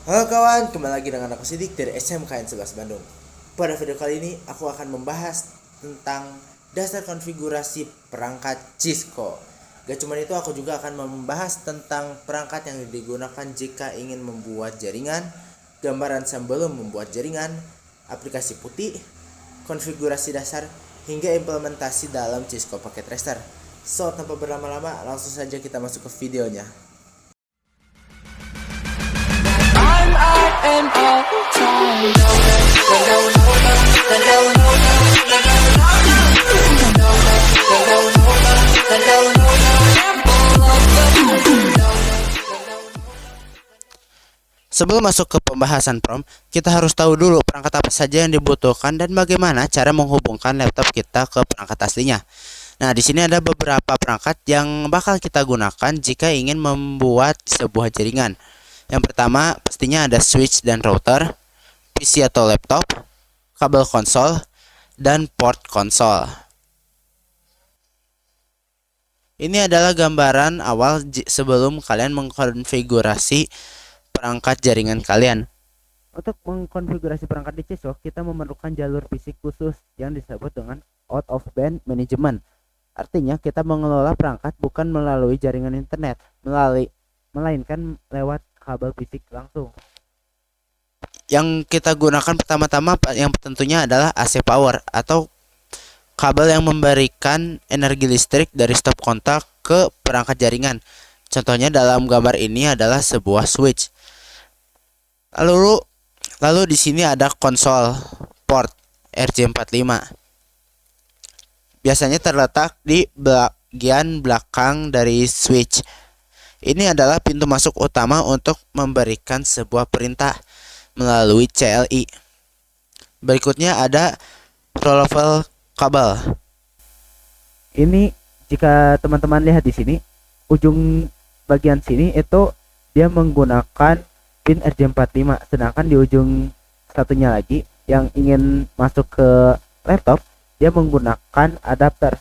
Halo kawan, kembali lagi dengan aku Sidik dari SMKN 11 Bandung. Pada video kali ini aku akan membahas tentang dasar konfigurasi perangkat Cisco. Gak cuma itu, aku juga akan membahas tentang perangkat yang digunakan jika ingin membuat jaringan, gambaran sebelum membuat jaringan, aplikasi putih, konfigurasi dasar, hingga implementasi dalam Cisco Packet Tracer. So, tanpa berlama-lama, langsung saja kita masuk ke videonya. and all time. Sebelum masuk ke pembahasan prom, kita harus tahu dulu perangkat apa saja yang dibutuhkan dan bagaimana cara menghubungkan laptop kita ke perangkat aslinya. Nah, di sini ada beberapa perangkat yang bakal kita gunakan jika ingin membuat sebuah jaringan. Yang pertama, pastinya ada switch dan router, PC atau laptop, kabel konsol, dan port konsol. Ini adalah gambaran awal sebelum kalian mengkonfigurasi perangkat jaringan kalian. Untuk mengkonfigurasi perangkat di Cisco, kita memerlukan jalur fisik khusus yang disebut dengan out of band management. Artinya kita mengelola perangkat bukan melalui jaringan internet, melainkan lewat kabel fisik langsung. Yang kita gunakan pertama-tama yang tentunya adalah AC power atau kabel yang memberikan energi listrik dari stop kontak ke perangkat jaringan. Contohnya dalam gambar ini adalah sebuah switch. Lalu di sini ada konsol port RJ45. Biasanya terletak di bagian belakang dari switch. Ini adalah pintu masuk utama untuk memberikan sebuah perintah melalui CLI. Berikutnya ada rollover kabel. Ini jika teman-teman lihat di sini, ujung bagian sini itu dia menggunakan pin RJ45, sedangkan di ujung satunya lagi yang ingin masuk ke laptop dia menggunakan adapter.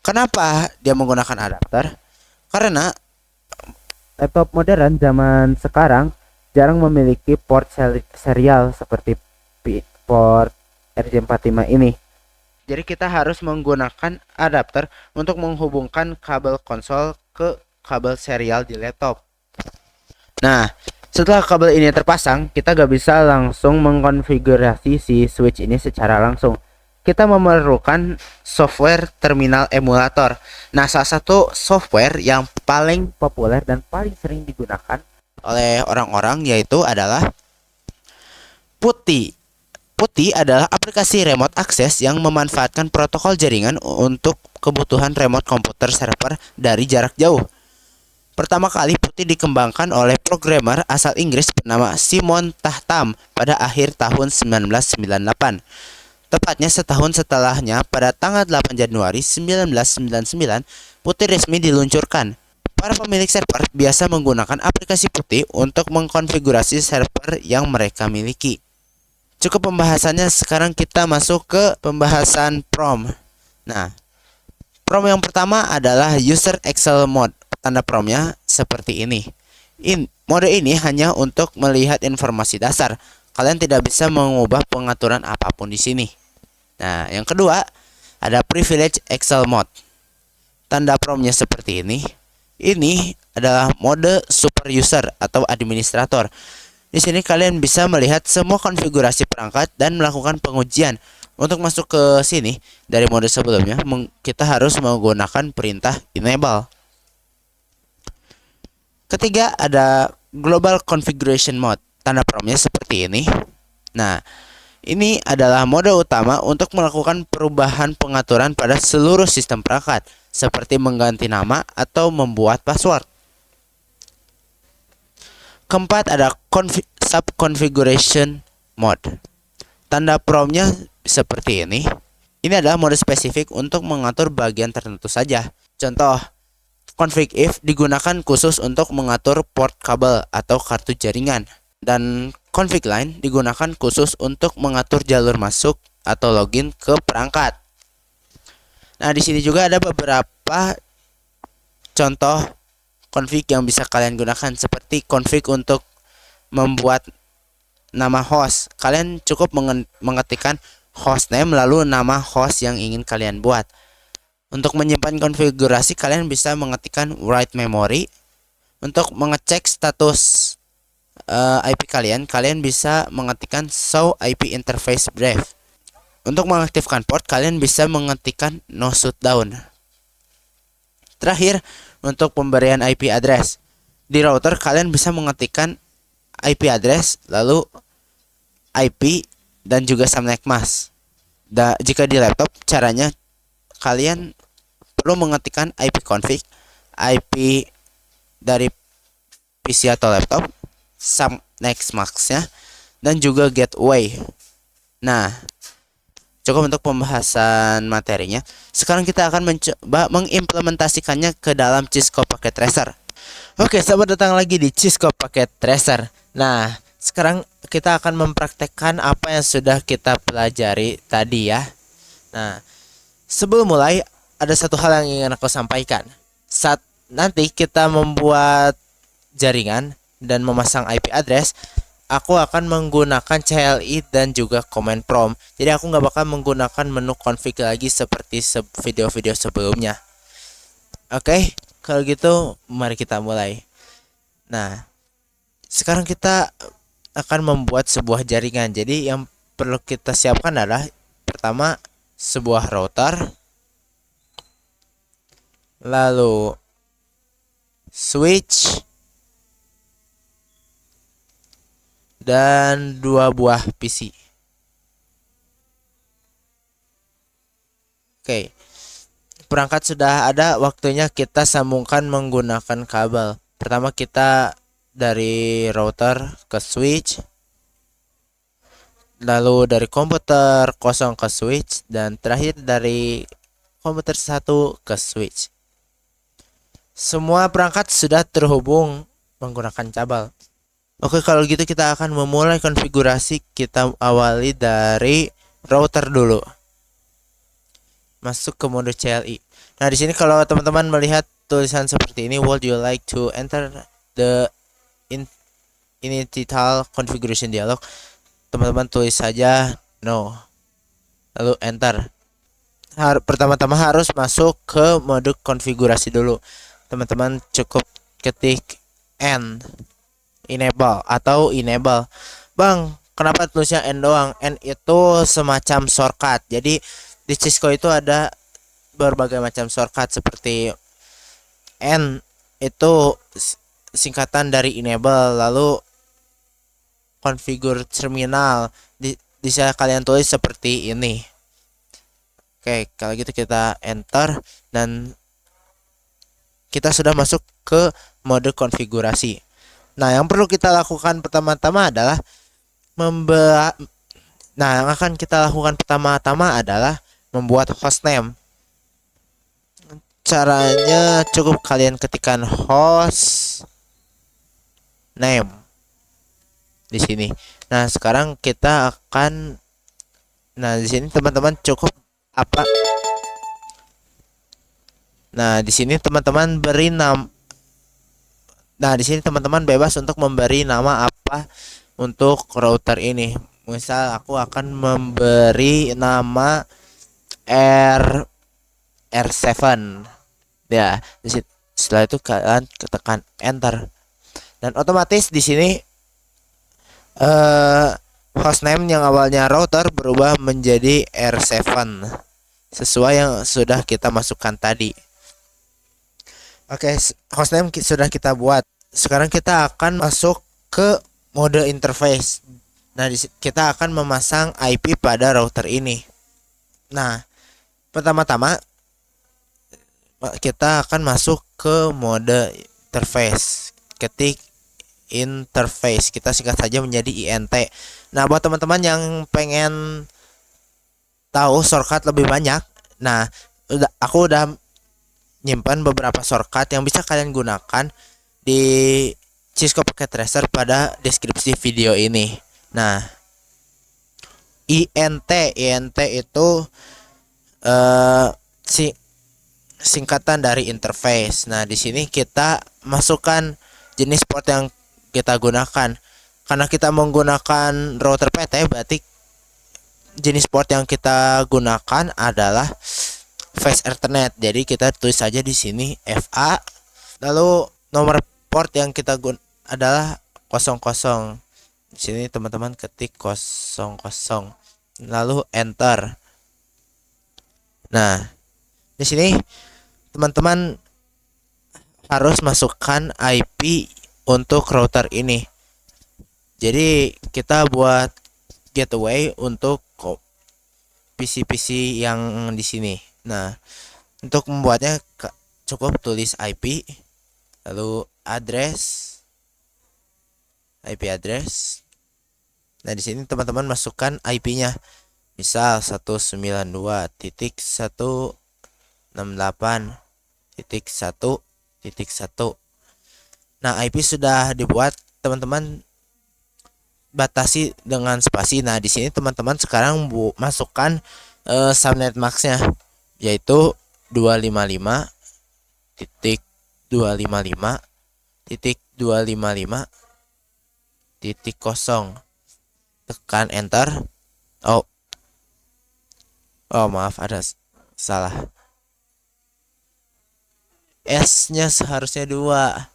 Kenapa dia menggunakan adapter? Karena laptop modern zaman sekarang jarang memiliki port serial seperti port RJ45 ini. Jadi kita harus menggunakan adapter untuk menghubungkan kabel konsol ke kabel serial di laptop. Nah, setelah kabel ini terpasang, kita gak bisa langsung mengkonfigurasi si switch ini secara langsung. Kita memerlukan software terminal emulator. Nah, salah satu software yang paling populer dan paling sering digunakan oleh orang-orang yaitu adalah PuTTY. PuTTY adalah aplikasi remote access yang memanfaatkan protokol jaringan untuk kebutuhan remote komputer server dari jarak jauh. Pertama kali PuTTY dikembangkan oleh programmer asal Inggris bernama Simon Tatham pada akhir tahun 1998. Tepatnya setahun setelahnya, pada tanggal 8 Januari 1999, PuTTY resmi diluncurkan. Para pemilik server biasa menggunakan aplikasi PuTTY untuk mengkonfigurasi server yang mereka miliki. Cukup pembahasannya, sekarang kita masuk ke pembahasan prom. Nah, prom yang pertama adalah user Excel mode. Tanda promnya seperti ini. Mode ini hanya untuk melihat informasi dasar. Kalian tidak bisa mengubah pengaturan apapun di sini. Nah, yang kedua ada privilege Excel mode. Tanda promnya seperti ini. Ini adalah mode super user atau administrator. Di sini kalian bisa melihat semua konfigurasi perangkat dan melakukan pengujian. Untuk masuk ke sini dari mode sebelumnya, kita harus menggunakan perintah enable. Ketiga ada Global Configuration Mode. Tanda promnya seperti ini. Nah, ini adalah mode utama untuk melakukan perubahan pengaturan pada seluruh sistem perangkat, seperti mengganti nama atau membuat password. Keempat ada Sub Configuration Mode. Tanda promnya seperti ini. Ini adalah mode spesifik untuk mengatur bagian tertentu saja. Contoh, config if digunakan khusus untuk mengatur port kabel atau kartu jaringan, dan config line digunakan khusus untuk mengatur jalur masuk atau login ke perangkat. Nah, di sini juga ada beberapa contoh config yang bisa kalian gunakan, seperti config untuk membuat nama host. Kalian cukup mengetikkan hostname lalu nama host yang ingin kalian buat. Untuk menyimpan konfigurasi kalian bisa mengetikkan write memory. Untuk mengecek status IP kalian bisa mengetikkan show IP interface brief. Untuk mengaktifkan port kalian bisa mengetikkan no shutdown. Terakhir, untuk pemberian IP address. Di router kalian bisa mengetikkan IP address lalu IP dan juga subnet mask. Jika di laptop caranya kalian perlu mengetikkan IP config, IP dari PC atau laptop, subnet mask-nya dan juga gateway. Nah, cukup untuk pembahasan materinya. Sekarang kita akan mencoba mengimplementasikannya ke dalam Cisco Packet Tracer. Oke, selamat datang lagi di Cisco Packet Tracer. Nah, sekarang kita akan mempraktekkan apa yang sudah kita pelajari tadi ya. Nah, sebelum mulai ada satu hal yang ingin aku sampaikan. Saat nanti kita membuat jaringan dan memasang IP address, aku akan menggunakan CLI dan juga command prompt. Jadi aku nggak bakal menggunakan menu config lagi seperti video-video sebelumnya. Oke, kalau gitu mari kita mulai. Nah, sekarang kita akan membuat sebuah jaringan. Jadi yang perlu kita siapkan adalah pertama sebuah router, lalu switch, dan 2 buah PC. Oke, perangkat sudah ada, waktunya kita sambungkan menggunakan kabel. Pertama kita dari router ke switch, lalu dari komputer kosong ke switch, dan terakhir dari komputer 1 ke switch. Semua perangkat sudah terhubung menggunakan kabel. Oke, kalau gitu kita akan memulai konfigurasi. Kita awali dari router dulu. Masuk ke mode CLI. Nah, di sini kalau teman-teman melihat tulisan seperti ini, would you like to enter the initial configuration dialog? Teman-teman tulis saja no. Lalu enter. Pertama-tama harus masuk ke mode konfigurasi dulu. Teman-teman cukup ketik N enable atau enable. Bang, kenapa tulisnya N doang? N itu semacam shortcut. Jadi di Cisco itu ada berbagai macam shortcut seperti N itu singkatan dari enable, lalu configure terminal bisa kalian tulis seperti ini. Oke, kalau gitu kita enter dan kita sudah masuk ke mode konfigurasi. Nah, yang perlu kita lakukan pertama-tama adalah membuat hostname. Caranya cukup kalian ketikkan host name di sini. Nah, sekarang kita akan di sini teman-teman cukup apa? Nah, di sini teman-teman beri nama. Nah, di sini teman-teman bebas untuk memberi nama apa untuk router ini. Misal aku akan memberi nama R7. Ya, setelah itu kalian tekan enter. Dan otomatis di sini hostname yang awalnya router berubah menjadi R7 sesuai yang sudah kita masukkan tadi. Oke, hostname sudah kita buat. Sekarang kita akan masuk ke mode interface. Nah, kita akan memasang IP pada router ini. Nah, pertama-tama kita akan masuk ke mode interface. Ketik interface, kita singkat saja menjadi INT. Nah, buat teman-teman yang pengen tahu shortcut lebih banyak, nah aku udah nyimpan beberapa shortcut yang bisa kalian gunakan di Cisco Packet Tracer pada deskripsi video ini. Nah, INT itu singkatan dari interface. Nah, di sini kita masukkan jenis port yang kita gunakan. karena kita menggunakan router PT, berarti jenis port yang kita gunakan adalah Fast Ethernet. Jadi kita tulis saja di sini FA, lalu nomor port yang kita adalah 00. Di sini teman-teman ketik 00, lalu enter. Nah, di sini teman-teman harus masukkan IP untuk router ini. Jadi kita buat gateway untuk PC-PC yang di sini. Nah, untuk membuatnya cukup tulis IP, lalu IP address. Nah, di sini teman-teman masukkan IP-nya. Misal 192.168.1.1. Nah, IP sudah dibuat, teman-teman batasi dengan spasi. Nah, di sini teman-teman sekarang masukkan subnet max-nya, yaitu 255.255.255.0. Tekan enter. Oh maaf, ada salah. S-nya seharusnya 2.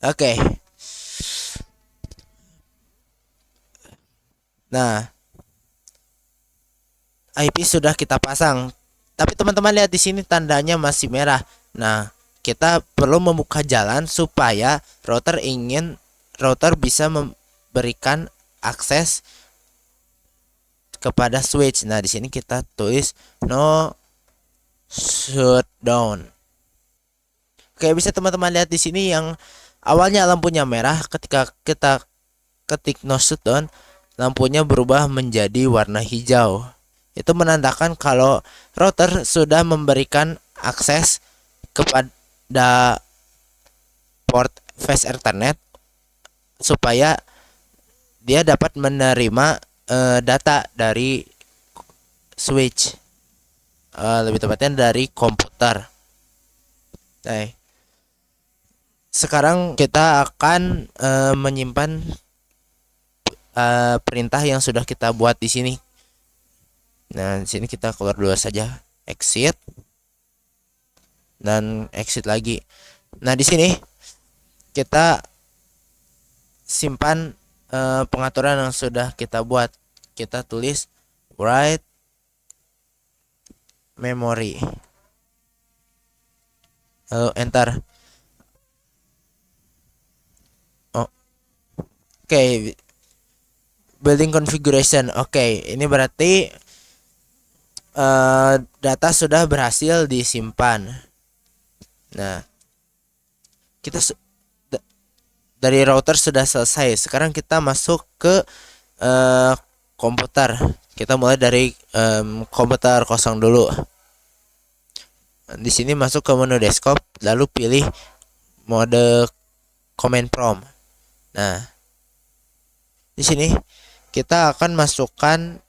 Oke. Nah, IP sudah kita pasang. Tapi teman-teman lihat di sini tandanya masih merah. Nah, kita perlu membuka jalan supaya router bisa memberikan akses kepada switch. Nah, di sini kita tulis no shutdown. Oke, bisa teman-teman lihat di sini yang awalnya lampunya merah, ketika kita ketik no shutdown, lampunya berubah menjadi warna hijau. Itu menandakan kalau router sudah memberikan akses kepada port Fast Ethernet supaya dia dapat menerima data dari switch, lebih tepatnya dari komputer. Nah, sekarang kita akan menyimpan perintah yang sudah kita buat di sini. Nah, di sini kita keluar dulu saja, exit dan exit lagi. Nah, di sini kita simpan pengaturan yang sudah kita buat. Kita tulis write memory, lalu enter. Oke. Building configuration. Oke, ini berarti data sudah berhasil disimpan. Nah, kita dari router sudah selesai. Sekarang kita masuk ke komputer. Kita mulai dari komputer kosong dulu. Di sini masuk ke menu desktop, lalu pilih mode command prompt. Nah, di sini kita akan masukkan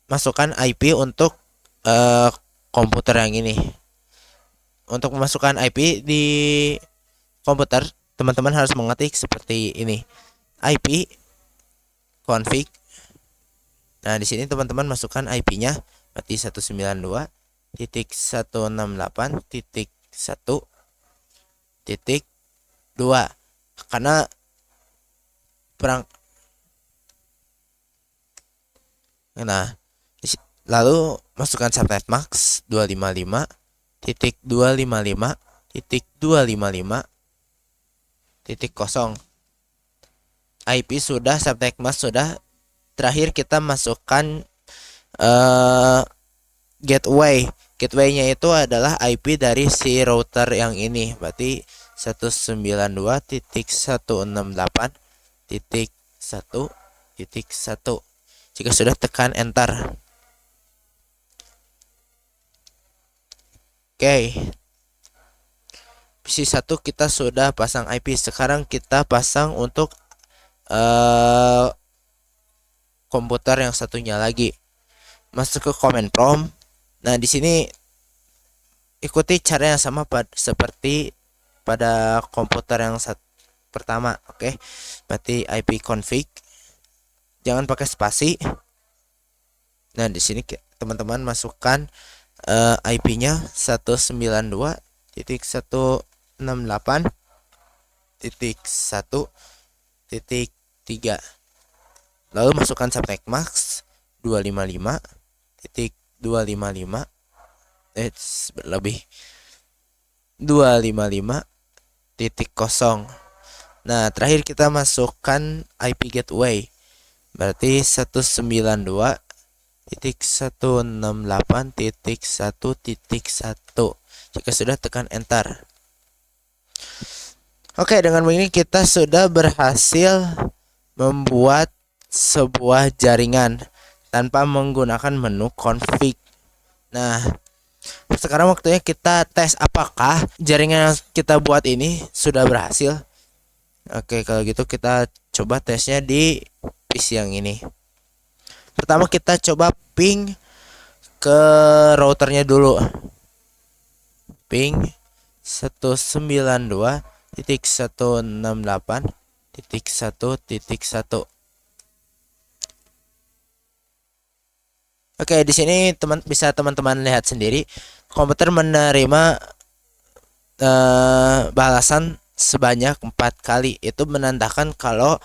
masukkan IP untuk komputer yang ini. Untuk memasukkan IP di komputer, teman-teman harus mengetik seperti ini, IP config. Nah, di sini teman-teman masukkan IP-nya, berarti 192.168.1.2. Karena lalu masukkan subnet max 255.255.255.0. IP sudah, subnet max sudah. Terakhir kita masukkan gateway. Gateway-nya itu adalah IP dari si router yang ini, berarti 192.168.1.1. Jika sudah, tekan enter. Oke. PC1 kita sudah pasang IP. Sekarang kita pasang untuk komputer yang satunya lagi. Masuk ke command prompt. Nah, di sini ikuti cara yang sama seperti pada komputer yang pertama. Oke, berarti IP config, jangan pakai spasi. Nah, di sini teman-teman masukkan IP-nya 192.168.1.3. Lalu masukkan subnet mask 255.255 lebih 255.0. Nah, terakhir kita masukkan IP gateway, berarti 192.168.1.1. Jika sudah, tekan enter. Oke, dengan begini kita sudah berhasil membuat sebuah jaringan tanpa menggunakan menu config. Nah, sekarang waktunya kita tes apakah jaringan yang kita buat ini sudah berhasil. Oke, kalau gitu kita coba tesnya di PC yang ini. Pertama kita coba ping ke routernya dulu. Ping 192.168.1.1. Oke, di sini teman-teman lihat sendiri, komputer menerima balasan sebanyak 4 kali. Itu menandakan kalau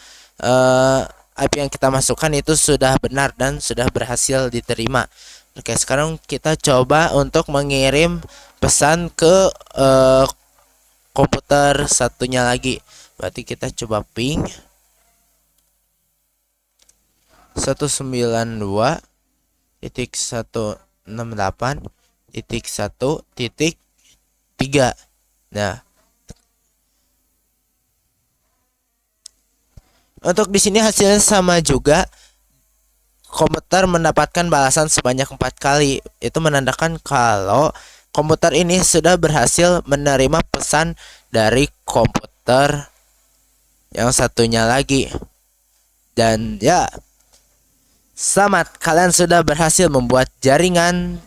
IP yang kita masukkan itu sudah benar dan sudah berhasil diterima. Oke, sekarang kita coba untuk mengirim pesan ke komputer satunya lagi. Berarti kita coba ping 192.168.1.3. Nah, untuk di sini hasilnya sama juga. Komputer mendapatkan balasan sebanyak 4 kali. Itu menandakan kalau komputer ini sudah berhasil menerima pesan dari komputer yang satunya lagi. Dan ya, selamat, kalian sudah berhasil membuat jaringan